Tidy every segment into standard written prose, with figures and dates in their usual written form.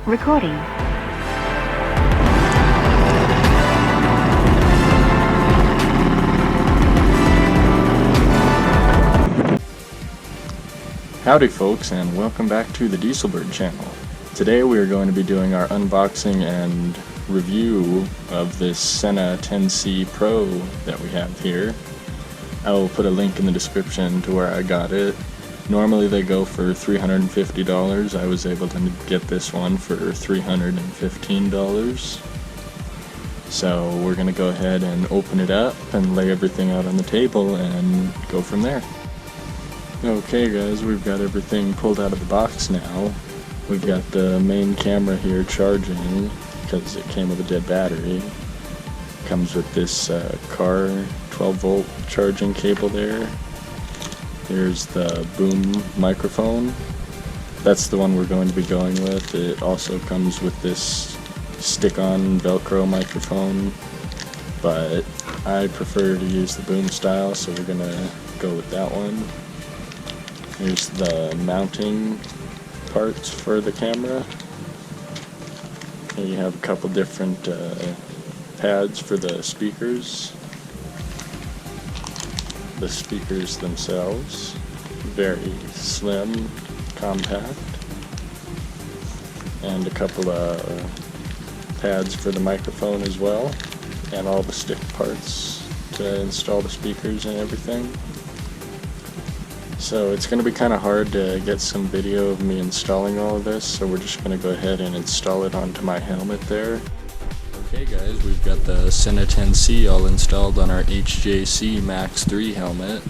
Recording. Howdy folks, and welcome back to the Dieselbird channel. Today we are going to be doing our unboxing and review of this SENA 10c Pro that we have here. I will put a link in the description to where I got it. Normally they go for $350. I was able to get this one for $315. So we're going to go ahead and open it up and lay everything out on the table and go from there. Okay guys, we've got everything pulled out of the box now. We've got the main camera here charging because it came with a dead battery. Comes with this car 12-volt charging cable there. Here's the boom microphone. That's the one we're going to be going with. It also comes with this stick-on Velcro microphone, but I prefer to use the boom style, so we're gonna go with that one. Here's the mounting parts for the camera. And you have a couple different pads for the speakers. The speakers themselves, very slim, compact, and a couple of pads for the microphone as well, and all the stick parts to install the speakers and everything. So it's going to be kind of hard to get some video of me installing all of this, so we're just going to go ahead and install it onto my helmet there. Okay guys, we've got the SENA 10c all installed on our HJC Max 3 helmet.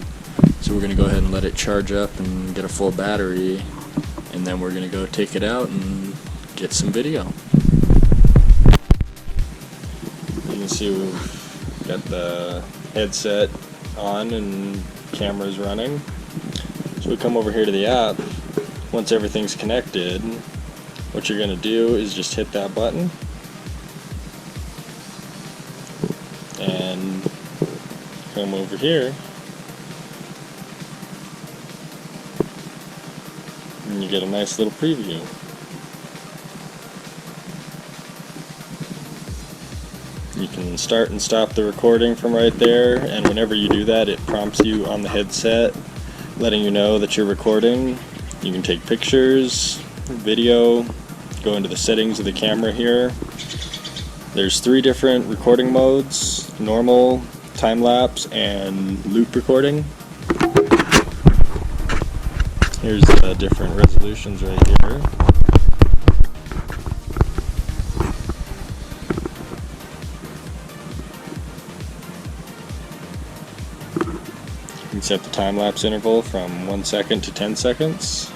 So we're going to go ahead and let it charge up and get a full battery, and then we're going to go take it out and get some video. You can see we've got the headset on and camera's running. So we come over here to the app. Once everything's connected, what you're going to do is just hit that button and come over here, and you get a nice little preview. You can start and stop the recording from right there, and whenever you do that, it prompts you on the headset letting you know that you're recording. You can take pictures, video, go into the settings of the camera here. There's 3 different recording modes: normal, time-lapse, and loop recording. Here's the different resolutions right here. You can set the time-lapse interval from 1 second to 10 seconds.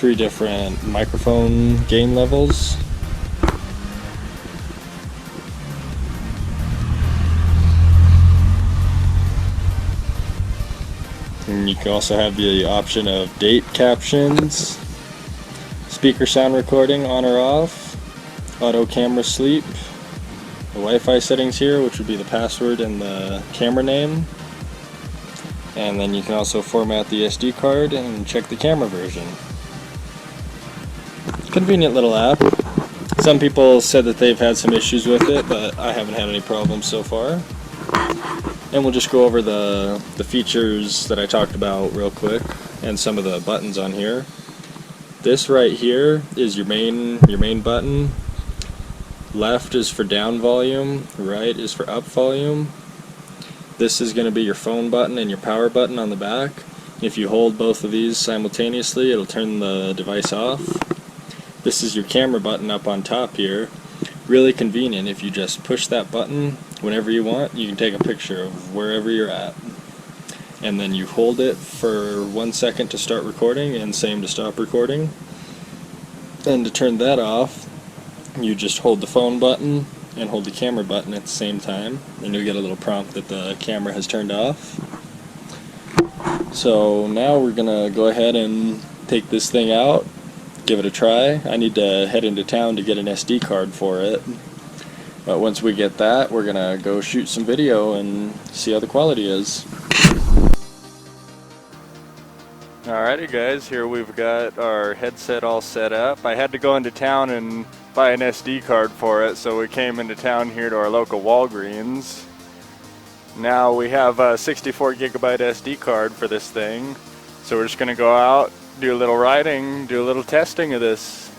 3 different microphone gain levels. And you can also have the option of date captions, speaker sound recording on or off, auto camera sleep, the Wi-Fi settings here, which would be the password and the camera name. And then you can also format the SD card and check the camera version. Convenient little app. Some people said that they've had some issues with it, but I haven't had any problems so far. And we'll just go over the features that I talked about real quick and some of the buttons on here. This right here is your main button. Left is for down volume, right is for up volume. This is going to be your phone button and your power button on the back. If you hold both of these simultaneously, it'll turn the device off. This is your camera button up on top here. Really convenient. If you just push that button whenever you want, you can take a picture of wherever you're at. And then you hold it for 1 second to start recording and same to stop recording. And to turn that off, you just hold the phone button and hold the camera button at the same time, and you'll get a little prompt that the camera has turned off. So now we're gonna go ahead and take this thing out, give it a try. I need to head into town to get an SD card for it, but once we get that, we're gonna go shoot some video and see how the quality is. Alrighty guys, here we've got our headset all set up. I had to go into town and buy an SD card for it, so we came into town here to our local Walgreens. Now we have a 64 gigabyte SD card for this thing, so we're just going to go out, do a little riding, do a little testing of this.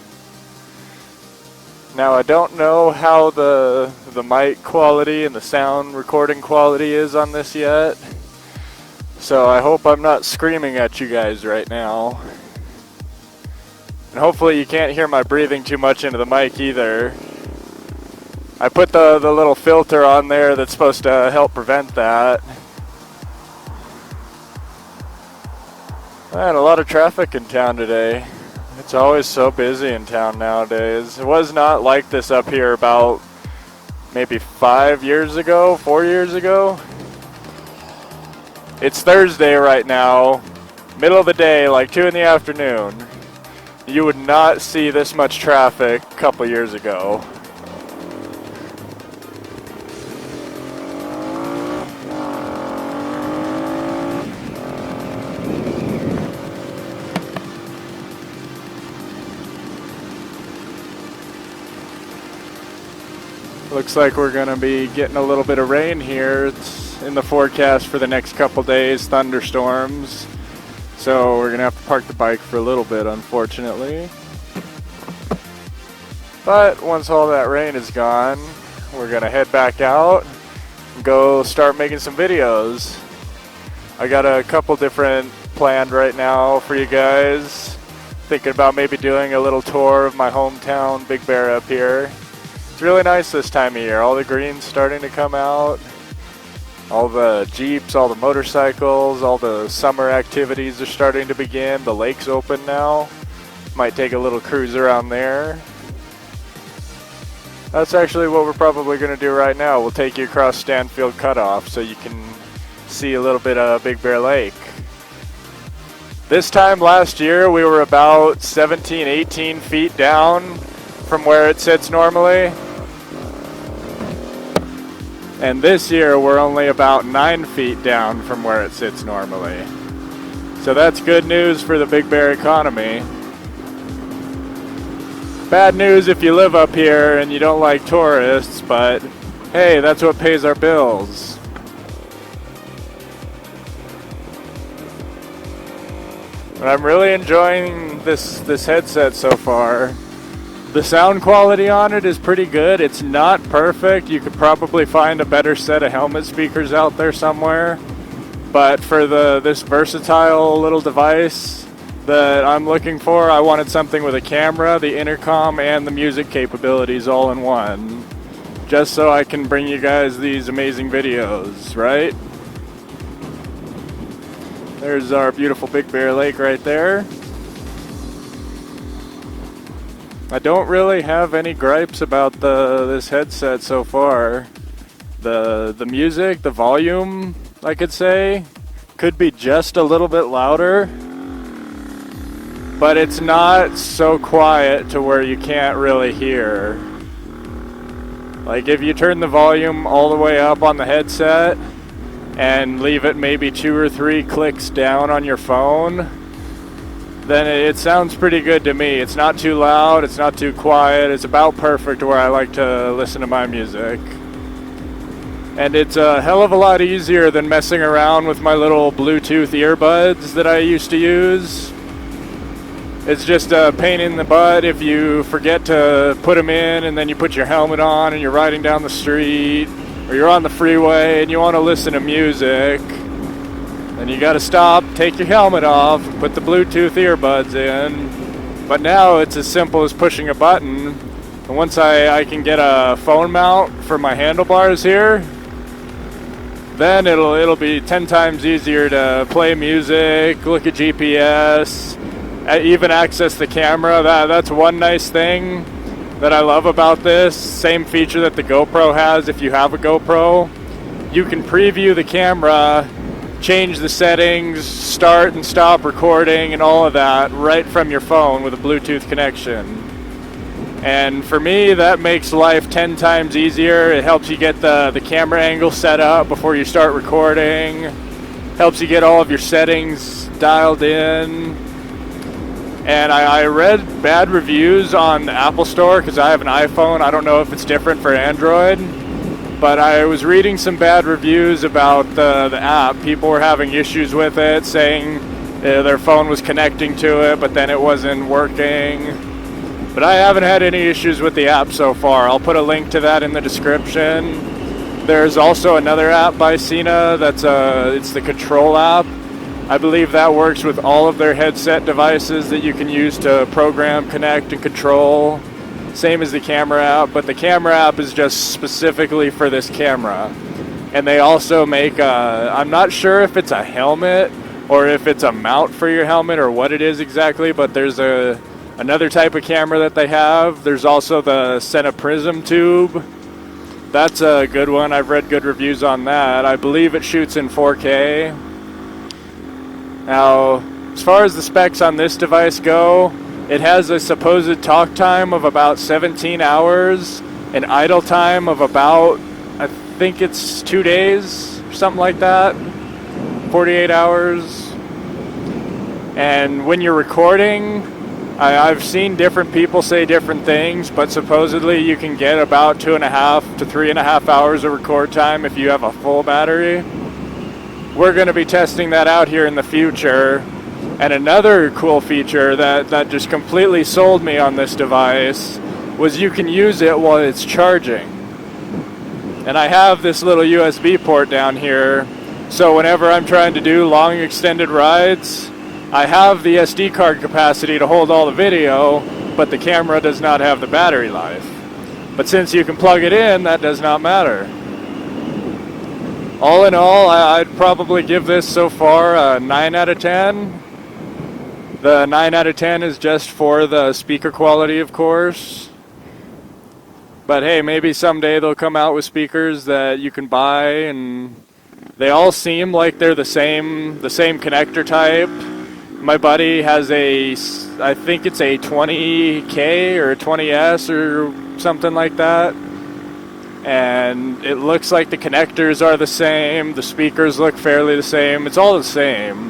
Now I don't know how the mic quality and the sound recording quality is on this yet. So I hope I'm not screaming at you guys right now. And hopefully you can't hear my breathing too much into the mic either. I put the little filter on there that's supposed to help prevent that. Man, a lot of traffic in town today. It's always so busy in town nowadays. It was not like this up here about maybe 5 years ago, 4 years ago. It's Thursday right now, middle of the day, like 2 in the afternoon. You would not see this much traffic a couple years ago. Looks like we're going to be getting a little bit of rain here. It's in the forecast for the next couple days, thunderstorms. So we're going to have to park the bike for a little bit, unfortunately. But once all that rain is gone, we're going to head back out and go start making some videos. I got a couple different planned right now for you guys. Thinking about maybe doing a little tour of my hometown, Big Bear up here. It's really nice this time of year. All the green's starting to come out. All the Jeeps, all the motorcycles, all the summer activities are starting to begin. The lake's open now. Might take a little cruise around there. That's actually what we're probably going to do right now. We'll take you across Stanfield Cutoff so you can see a little bit of Big Bear Lake. This time last year we were about 17, 18 feet down from where it sits normally. And this year we're only about 9 feet down from where it sits normally. So that's good news for the Big Bear economy. Bad news if you live up here and you don't like tourists, but hey, that's what pays our bills. But I'm really enjoying this headset so far. The sound quality on it is pretty good. It's not perfect. You could probably find a better set of helmet speakers out there somewhere. But for this versatile little device that I'm looking for, I wanted something with a camera, the intercom, and the music capabilities all in one. Just so I can bring you guys these amazing videos, right? There's our beautiful Big Bear Lake right there. I don't really have any gripes about this headset so far. The music, the volume, I could say, could be just a little bit louder, but it's not so quiet to where you can't really hear. Like if you turn the volume all the way up on the headset and leave it maybe 2 or 3 clicks down on your phone, then it sounds pretty good to me. It's not too loud, it's not too quiet, it's about perfect where I like to listen to my music. And it's a hell of a lot easier than messing around with my little Bluetooth earbuds that I used to use. It's just a pain in the butt if you forget to put them in and then you put your helmet on and you're riding down the street or you're on the freeway and you want to listen to music. And you gotta stop, take your helmet off, put the Bluetooth earbuds in. But now it's as simple as pushing a button. And once I can get a phone mount for my handlebars here, then it'll be 10 times easier to play music, look at GPS, even access the camera. That's one nice thing that I love about this. Same feature that the GoPro has if you have a GoPro. You can preview the camera, change the settings, start and stop recording and all of that right from your phone with a Bluetooth connection. And for me, that makes life 10 times easier. It helps you get the camera angle set up before you start recording. Helps you get all of your settings dialed in. And I read bad reviews on the Apple Store because I have an iPhone. I don't know if it's different for Android. But I was reading some bad reviews about the app. People were having issues with it, saying their phone was connecting to it, but then it wasn't working. But I haven't had any issues with the app so far. I'll put a link to that in the description. There's also another app by SENA it's the Control app. I believe that works with all of their headset devices that you can use to program, connect, and control. Same as the camera app, but the camera app is just specifically for this camera. And they also make I'm not sure if it's a helmet or if it's a mount for your helmet or what it is exactly, but there's another type of camera that they have. There's also the SENA Prism tube. That's a good one. I've read good reviews on that. I believe it shoots in 4K. Now, as far as the specs on this device go, it has a supposed talk time of about 17 hours, an idle time of about, I think it's 2 days, or something like that, 48 hours. And when you're recording, I've seen different people say different things, but supposedly you can get about 2.5 to 3.5 hours of record time if you have a full battery. We're going to be testing that out here in the future. And another cool feature that just completely sold me on this device was you can use it while it's charging. And I have this little USB port down here, so whenever I'm trying to do long extended rides, I have the SD card capacity to hold all the video, but the camera does not have the battery life. But since you can plug it in, that does not matter. All in all, I'd probably give this so far a 9 out of 10. The 9 out of 10 is just for the speaker quality, of course. But hey, maybe someday they'll come out with speakers that you can buy, and they all seem like they're the same connector type. My buddy has I think it's a 20K or a 20S or something like that. And it looks like the connectors are the same, the speakers look fairly the same, it's all the same.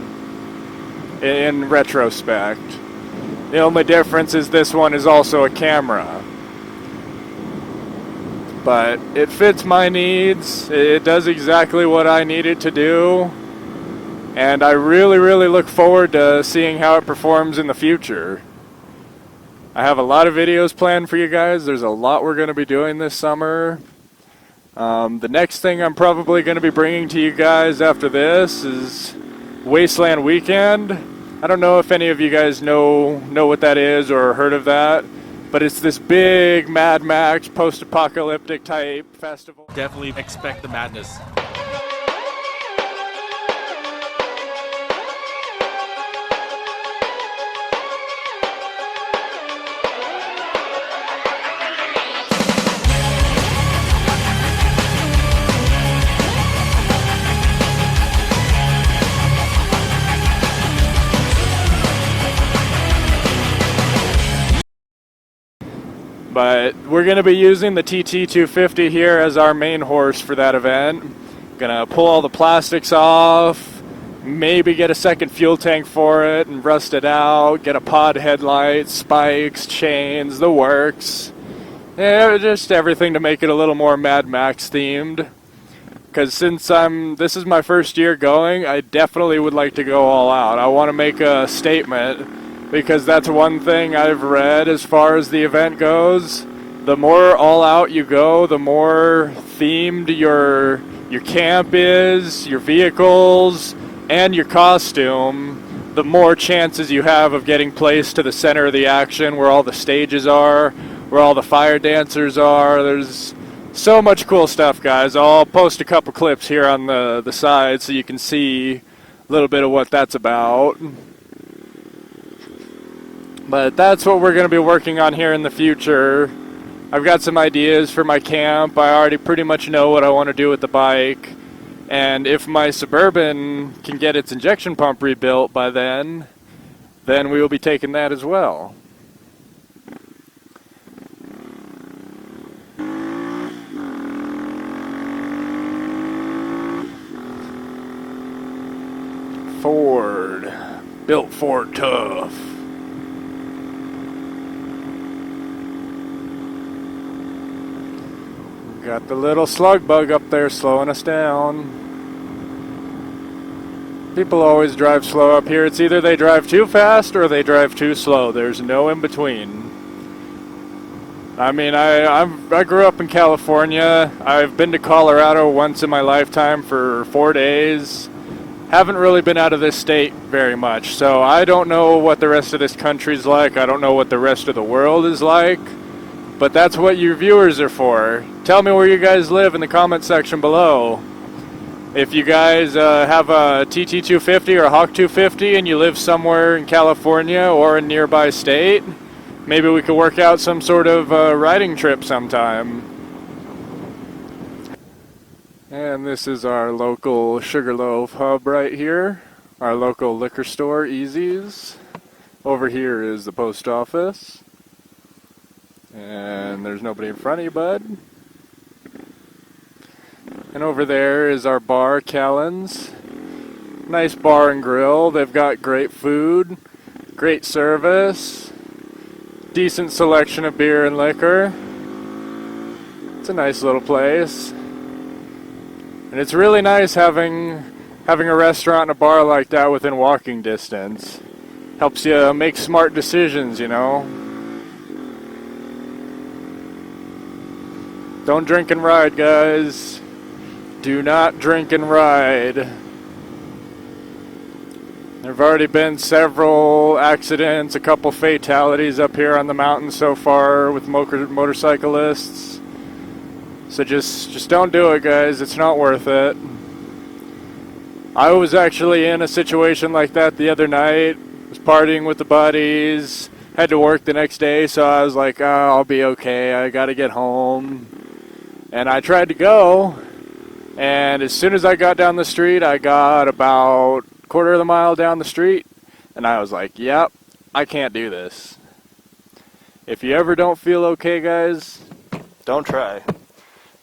In retrospect. The only difference is this one is also a camera. But it fits my needs. It does exactly what I need it to do. And I really, really look forward to seeing how it performs in the future. I have a lot of videos planned for you guys. There's a lot we're going to be doing this summer. The next thing I'm probably going to be bringing to you guys after this is Wasteland Weekend. I don't know if any of you guys know what that is or heard of that, but it's this big Mad Max post-apocalyptic type festival. Definitely expect the madness. But we're going to be using the TT250 here as our main horse for that event. Going to pull all the plastics off, maybe get a second fuel tank for it and rust it out, get a pod headlight, spikes, chains, the works. Yeah, just everything to make it a little more Mad Max themed. Because since this is my first year going, I definitely would like to go all out. I want to make a statement. Because that's one thing I've read as far as the event goes. The more all out you go, the more themed your camp is, your vehicles, and your costume, the more chances you have of getting placed to the center of the action where all the stages are, where all the fire dancers are. There's so much cool stuff, guys. I'll post a couple clips here on the side so you can see a little bit of what that's about. But that's what we're going to be working on here in the future. I've got some ideas for my camp. I already pretty much know what I want to do with the bike. And if my Suburban can get its injection pump rebuilt by then we will be taking that as well. Built for tough. Got the little slug bug up there slowing us down. People always drive slow up here. It's either they drive too fast or they drive too slow. There's no in between. I mean, I grew up in California. I've been to Colorado once in my lifetime for 4 days. Haven't really been out of this state very much, so I don't know what the rest of this country's like. I don't know what the rest of the world is like, but that's what your viewers are for. Tell me where you guys live in the comment section below. If you guys have a TT250 or a Hawk 250 and you live somewhere in California or a nearby state, maybe we could work out some sort of riding trip sometime. And this is our local Sugarloaf hub right here. Our local liquor store, Easy's. Over here is the post office. And there's nobody in front of you, bud. And over there is our bar, Callan's. Nice bar and grill. They've got great food, great service, decent selection of beer and liquor. It's a nice little place. And it's really nice having a restaurant and a bar like that within walking distance. Helps you make smart decisions, you know. Don't drink and ride, guys. Do not drink and ride. There have already been several accidents, a couple fatalities up here on the mountain so far with motorcyclists. So just don't do it, guys. It's not worth it. I was actually in a situation like that the other night. Was partying with the buddies. Had to work the next day, so I was like, oh, I'll be okay. I gotta get home. And I tried to go. And as soon as I got down the street, I got about a quarter of the mile down the street, and I was like, yep, I can't do this. If you ever don't feel okay, guys, don't try.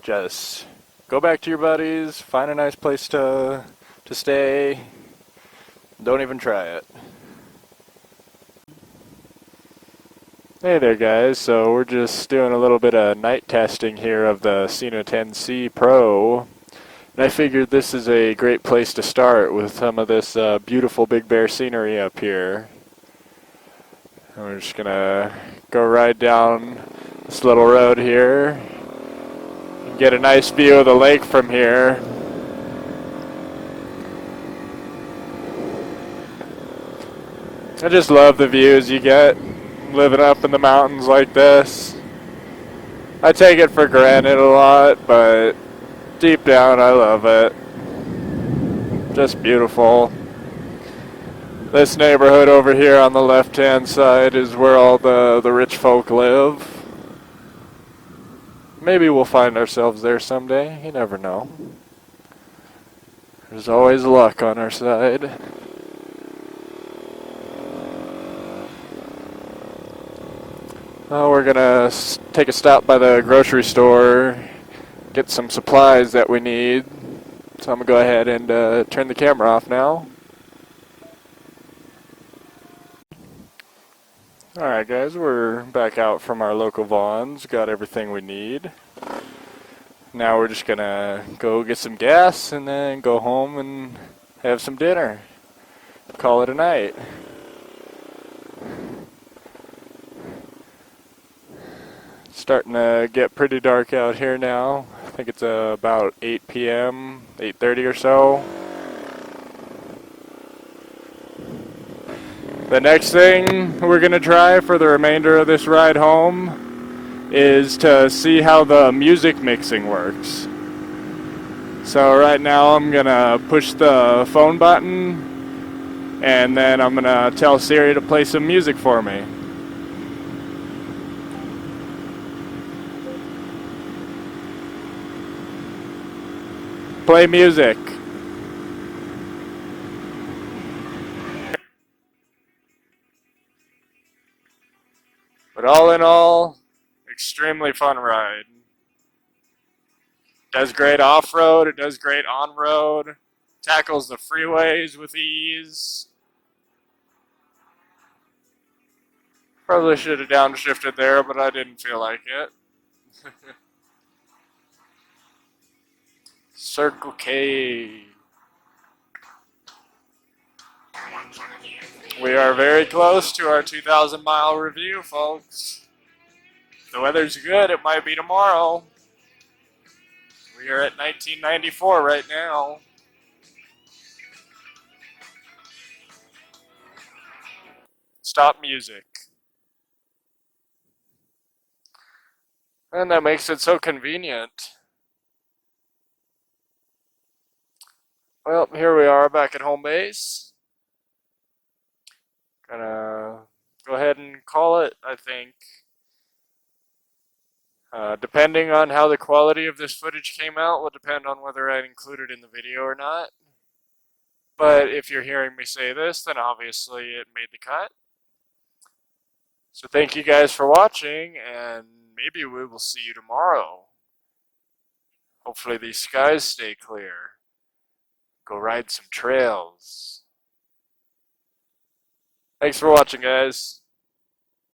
Just go back to your buddies, find a nice place to stay. Don't even try it. Hey there, guys. So we're just doing a little bit of night testing here of the SENA 10c Pro. And I figured this is a great place to start with some of this beautiful Big Bear scenery up here. And we're just gonna go ride down this little road here and get a nice view of the lake from here. I just love the views you get living up in the mountains like this. I take it for granted a lot, but deep down, I love it. Just beautiful. This neighborhood over here on the left-hand side is where all the rich folk live. Maybe we'll find ourselves there someday. You never know. There's always luck on our side. Oh, we're gonna take a stop by the grocery store, get some supplies that we need. So I'm gonna go ahead and turn the camera off now. Alright guys, we're back out from our local Vaughn's, got everything we need. Now we're just gonna go get some gas and then go home and have some dinner. Call it a night. Starting to get pretty dark out here now. I think it's about 8 p.m., 8:30 or so. The next thing we're going to try for the remainder of this ride home is to see how the music mixing works. So right now I'm going to push the phone button and then I'm going to tell Siri to play some music for me. Play music. But all in all, extremely fun ride. Does great off-road, it does great on-road, tackles the freeways with ease. Probably should have downshifted there, but I didn't feel like it. Circle K. We are very close to our 2,000-mile review, folks. If the weather's good, it might be tomorrow. We are at 1994 right now. Stop music. And that makes it so convenient. Well, here we are back at home base. Gonna go ahead and call it, I think. Depending on how the quality of this footage came out will depend on whether I include it in the video or not. But if you're hearing me say this, then obviously it made the cut. So thank you guys for watching, and maybe we will see you tomorrow. Hopefully these skies stay clear. Go ride some trails. Thanks for watching, guys.